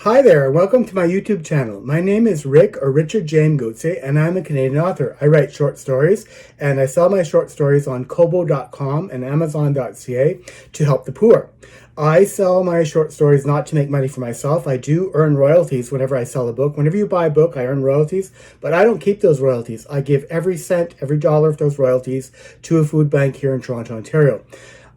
Hi there, welcome to my YouTube channel. My name is Rick or Richard James Goetze, and I'm a Canadian author. I write short stories and I sell my short stories on Kobo.com and Amazon.ca to help the poor. I sell my short stories not to make money for myself. I do earn royalties whenever I sell a book. Whenever you buy a book, I earn royalties, but I don't keep those royalties. I give every cent, every dollar of those royalties to a food bank here in Toronto, Ontario.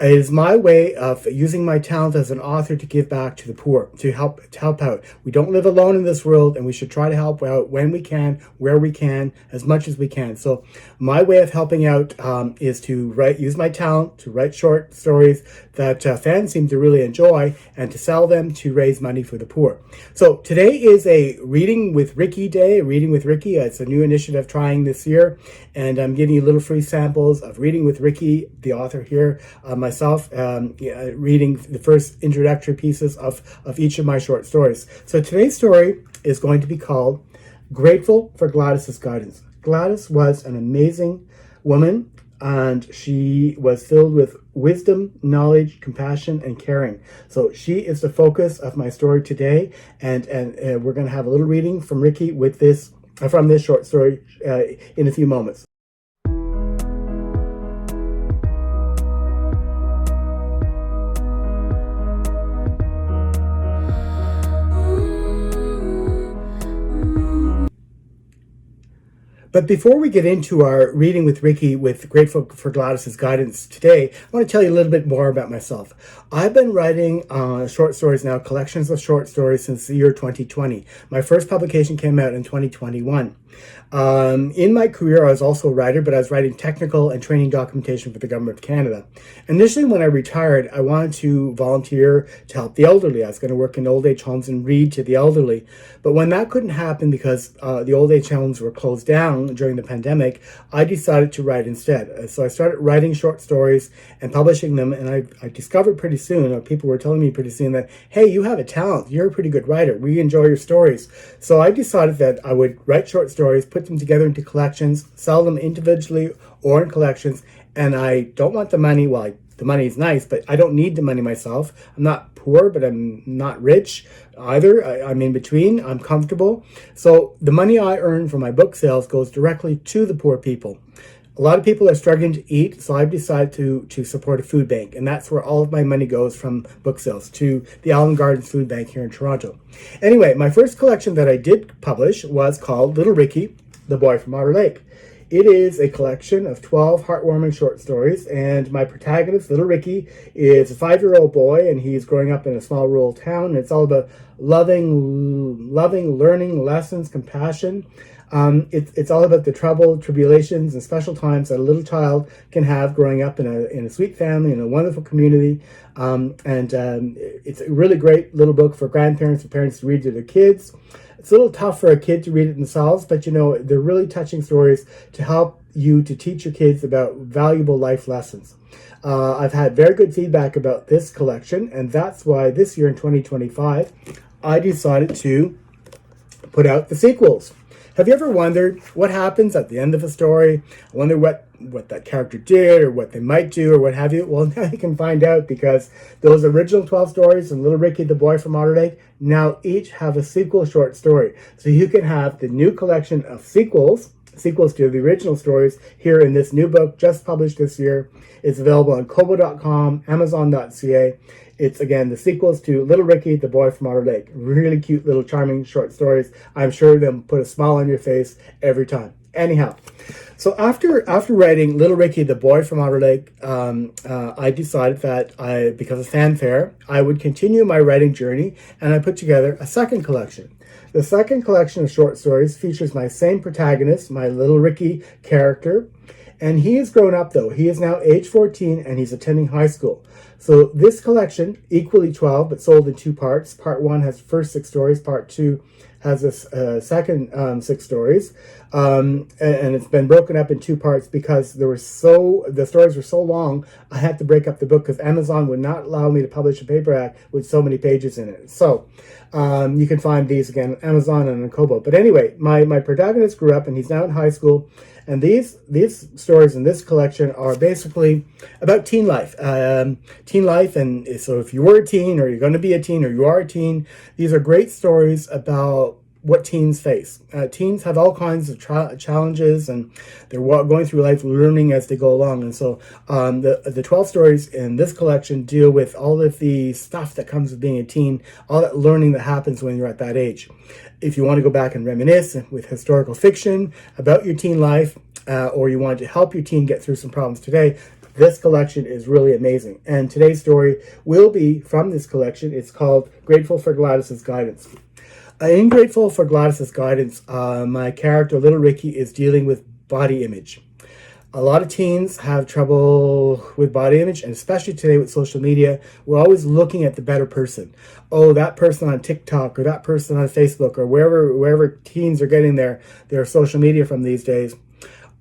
It is my way of using my talent as an author to give back to the poor, to help out. We don't live alone in this world, and we should try to help out when we can, where we can, as much as we can. So my way of helping out is to use my talent to write short stories that fans seem to really enjoy, and to sell them to raise money for the poor. So today is a Reading with Ricky Day. Reading with Ricky, it's a new initiative trying this year, and I'm giving you little free samples of Reading with Ricky, the author here, myself, reading the first introductory pieces of each of my short stories. So today's story is going to be called Grateful for Gladys's Guidance. Gladys was an amazing woman, and she was filled with wisdom, knowledge, compassion, and caring. So she is the focus of my story today, and we're going to have a little reading from Ricky with from this short story in a few moments. But before we get into our Reading with Ricky with Grateful for Gladys's Guidance today, I want to tell you a little bit more about myself. I've been writing short stories now, collections of short stories, since the year 2020. My first publication came out in 2021. In my career, I was also a writer, but I was writing technical and training documentation for the Government of Canada. Initially, when I retired, I wanted to volunteer to help the elderly. I was going to work in old age homes and read to the elderly. But when that couldn't happen because the old age homes were closed down during the pandemic, I decided to write instead. So I started writing short stories and publishing them, and I discovered pretty soon, or people were telling me pretty soon, that, hey, you have a talent. You're a pretty good writer. We enjoy your stories. So I decided that I would write short stories, put them together into collections, sell them individually or in collections, and I don't want the money. Well, the money is nice, but I don't need the money myself. I'm not poor, but I'm not rich either. I'm in between. I'm comfortable. So the money I earn from my book sales goes directly to the poor people. A lot of people are struggling to eat, so I've decided to support a food bank, and that's where all of my money goes from book sales, to the Allen Gardens Food Bank here in Toronto. Anyway, my first collection that I did publish was called Little Ricky, the Boy from Otter Lake. It is a collection of 12 heartwarming short stories, and my protagonist, Little Ricky, is a 5-year-old boy, and he's growing up in a small rural town, and it's all about loving, learning, lessons, compassion. It's all about the trouble, tribulations, and special times that a little child can have growing up in a sweet family, in a wonderful community. It's a really great little book for grandparents and parents to read to their kids. It's a little tough for a kid to read it themselves, but they're really touching stories to help you to teach your kids about valuable life lessons. I've had very good feedback about this collection, and that's why this year in 2025, I decided to put out the sequels. Have you ever wondered what happens at the end of a story? I wonder what that character did, or what they might do, or what have you. Well, now you can find out, because those original 12 stories and Little Ricky, the Boy from Otter Lake, now each have a sequel short story. So you can have the new collection of sequels to the original stories here in this new book just published this year. It's available on Kobo.com, Amazon.ca. It's, again, the sequels to Little Ricky, the Boy from Otter Lake. Really cute little charming short stories. I'm sure they'll put a smile on your face every time. Anyhow, so after writing Little Ricky, the Boy from Otter Lake, I decided that because of fanfare, I would continue my writing journey, and I put together a second collection. The second collection of short stories features my same protagonist, my Little Ricky character, and he has grown up, though. He is now age 14, and he's attending high school. So this collection, equally 12, but sold in two parts. Part 1 has the first 6 stories. Part 2 has the second 6 stories. and it's been broken up in two parts because the stories were so long. I had to break up the book because Amazon would not allow me to publish a paperback with so many pages in it. So you can find these again on Amazon and on Kobo. But anyway, my protagonist grew up and he's now in high school. And these stories in this collection are basically about teen life. Teen life, and so if you were a teen, or you're going to be a teen, or you are a teen, these are great stories about what teens face. Teens have all kinds of challenges, and they're going through life learning as they go along. And so the 12 stories in this collection deal with all of the stuff that comes with being a teen, all that learning that happens when you're at that age. If you want to go back and reminisce with historical fiction about your teen life, or you want to help your teen get through some problems today, this collection is really amazing. And today's story will be from this collection. It's called Grateful for Gladys's Guidance. In Grateful for Gladys's Guidance, my character, Little Ricky, is dealing with body image. A lot of teens have trouble with body image, and especially today with social media, we're always looking at the better person. Oh, that person on TikTok, or that person on Facebook, or wherever teens are getting their social media from these days,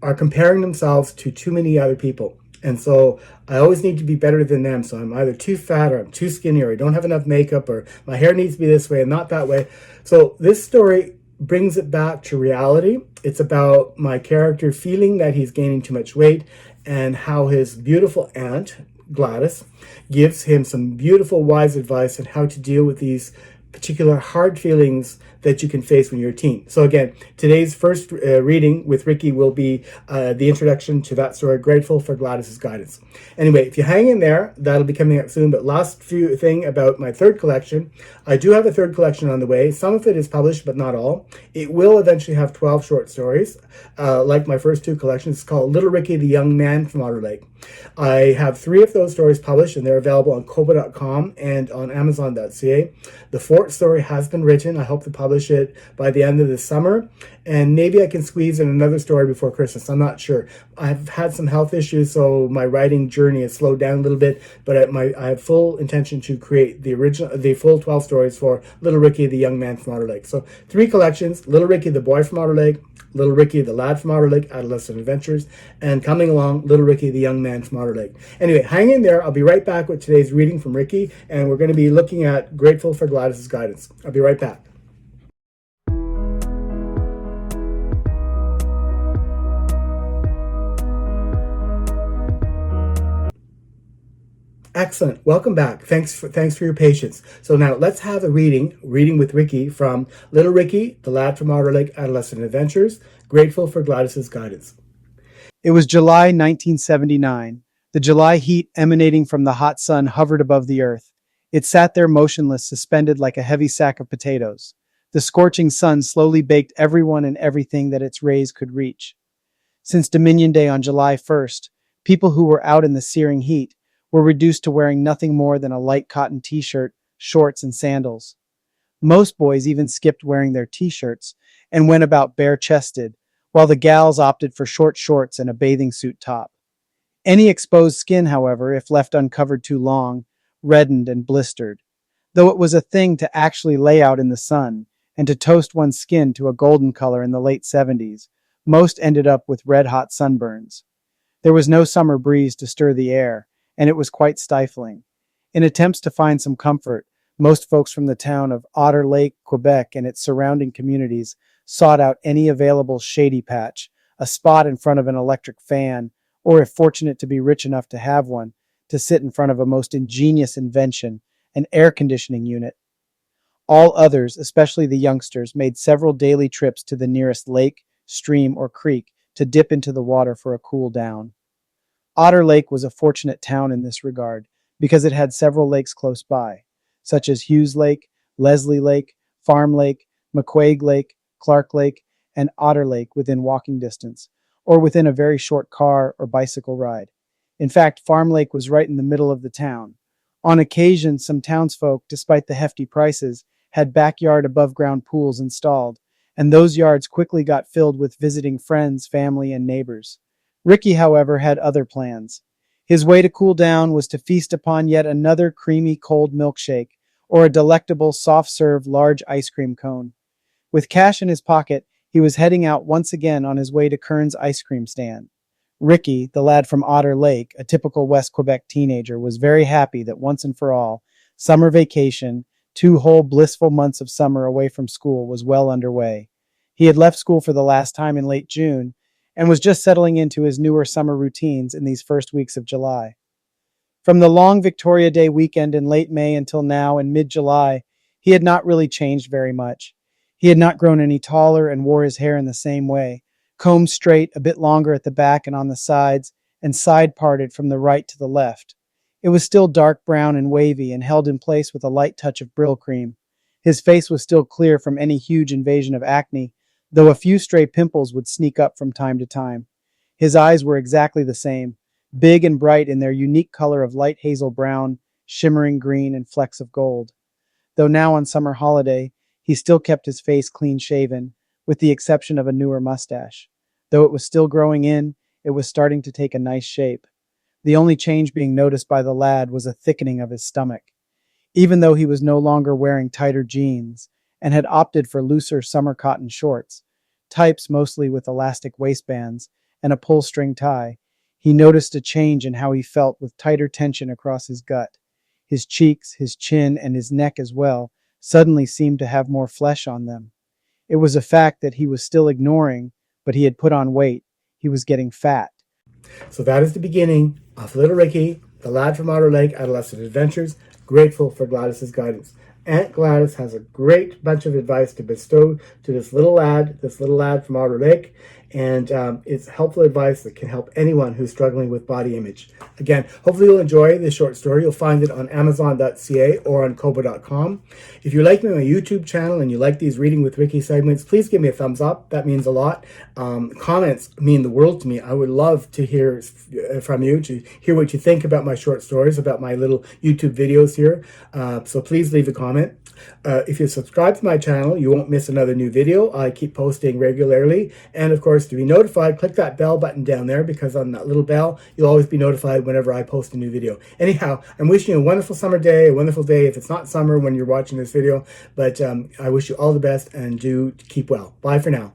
are comparing themselves to too many other people. And so I always need to be better than them. So I'm either too fat, or I'm too skinny, or I don't have enough makeup, or my hair needs to be this way and not that way. So this story brings it back to reality. It's about my character feeling that he's gaining too much weight, and how his beautiful aunt, Gladys, gives him some beautiful, wise advice on how to deal with these particular hard feelings that you can face when you're a teen. So again, today's first reading with Ricky will be the introduction to that story, Grateful for Gladys's Guidance. Anyway, if you hang in there, that'll be coming up soon. But last few thing about my third collection, I do have a third collection on the way. Some of it is published, but not all. It will eventually have 12 short stories, like my first two collections. It's called Little Ricky, the Young Man from Otter Lake. I have 3 of those stories published, and they're available on Kobo.com and on Amazon.ca. The fourth story has been written. I hope to publish it by the end of the summer, and maybe I can squeeze in another story before Christmas. I'm not sure. I've had some health issues, so my writing journey has slowed down a little bit, but I have full intention to create the full 12 stories for Little Ricky, the Young Man from Otter Lake. So 3 collections: Little Ricky, the Boy from Otter Lake; Little Ricky, the Lad from Otter Lake, Adolescent Adventures; and coming along, Little Ricky, the Young Man from Otter Lake. Anyway, hang in there. I'll be right back with today's reading from Ricky, and we're going to be looking at Grateful for Gladys's Guidance. I'll be right back. Excellent. Welcome back. Thanks for your patience. So now let's have a reading with Ricky from Little Ricky, the Lad from Otter Lake, Adolescent Adventures, Grateful for Gladys's Guidance. It was July 1979. The July heat emanating from the hot sun hovered above the earth. It sat there motionless, suspended like a heavy sack of potatoes. The scorching sun slowly baked everyone and everything that its rays could reach. Since Dominion Day on July 1st, people who were out in the searing heat were reduced to wearing nothing more than a light cotton t-shirt, shorts, and sandals. Most boys even skipped wearing their t-shirts and went about bare-chested, while the gals opted for short shorts and a bathing suit top. Any exposed skin, however, if left uncovered too long, reddened and blistered. Though it was a thing to actually lay out in the sun and to toast one's skin to a golden color in the late 70s, most ended up with red-hot sunburns. There was no summer breeze to stir the air, and it was quite stifling. In attempts to find some comfort, most folks from the town of Otter Lake, Quebec, and its surrounding communities sought out any available shady patch, a spot in front of an electric fan, or if fortunate to be rich enough to have one, to sit in front of a most ingenious invention, an air conditioning unit. All others, especially the youngsters, made several daily trips to the nearest lake, stream, or creek to dip into the water for a cool down. Otter Lake was a fortunate town in this regard, because it had several lakes close by, such as Hughes Lake, Leslie Lake, Farm Lake, McQuaig Lake, Clark Lake, and Otter Lake within walking distance, or within a very short car or bicycle ride. In fact, Farm Lake was right in the middle of the town. On occasion, some townsfolk, despite the hefty prices, had backyard above-ground pools installed, and those yards quickly got filled with visiting friends, family, and neighbors. Ricky, however, had other plans. His way to cool down was to feast upon yet another creamy cold milkshake, or a delectable soft-serve large ice cream cone. With cash in his pocket, He was heading out once again on his way to Kern's ice cream stand. Ricky, the lad from Otter Lake, a typical West Quebec teenager, was very happy that once and for all, summer vacation, 2 whole blissful months of summer away from school, was well underway. He had left school for the last time in late June and was just settling into his newer summer routines in these first weeks of July. From the long Victoria Day weekend in late May until now in mid-July, he had not really changed very much. He had not grown any taller and wore his hair in the same way, combed straight, a bit longer at the back and on the sides, and side-parted from the right to the left. It was still dark brown and wavy and held in place with a light touch of Brill cream. His face was still clear from any huge invasion of acne, though a few stray pimples would sneak up from time to time. His eyes were exactly the same, big and bright in their unique color of light hazel brown, shimmering green, and flecks of gold. Though now on summer holiday, he still kept his face clean-shaven, with the exception of a newer mustache. Though it was still growing in, it was starting to take a nice shape. The only change being noticed by the lad was a thickening of his stomach. Even though he was no longer wearing tighter jeans and had opted for looser summer cotton shorts, types mostly with elastic waistbands, and a pull-string tie, he noticed a change in how he felt with tighter tension across his gut. His cheeks, his chin, and his neck as well suddenly seemed to have more flesh on them. It was a fact that he was still ignoring, but he had put on weight. He was getting fat. So that is the beginning of Little Ricky, the lad from Otter Lake, Adolescent Adventures, grateful for Gladys's guidance. Aunt Gladys has a great bunch of advice to bestow to this little lad from Otter Lake, and it's helpful advice that can help anyone who's struggling with body image. Again, hopefully you'll enjoy this short story. You'll find it on Amazon.ca or on Kobo.com. If you like me on my YouTube channel and you like these Reading with Ricky segments, please give me a thumbs up. That means a lot. Comments mean the world to me. I would love to hear from you, to hear what you think about my short stories, about my little YouTube videos here. So please leave a comment. If you subscribe to my channel, you won't miss another new video. I keep posting regularly. And of course, to be notified, click that bell button down there, because on that little bell, you'll always be notified whenever I post a new video. Anyhow, I'm wishing you a wonderful summer day, a wonderful day if it's not summer when you're watching this video. But I wish you all the best, and do keep well. Bye for now.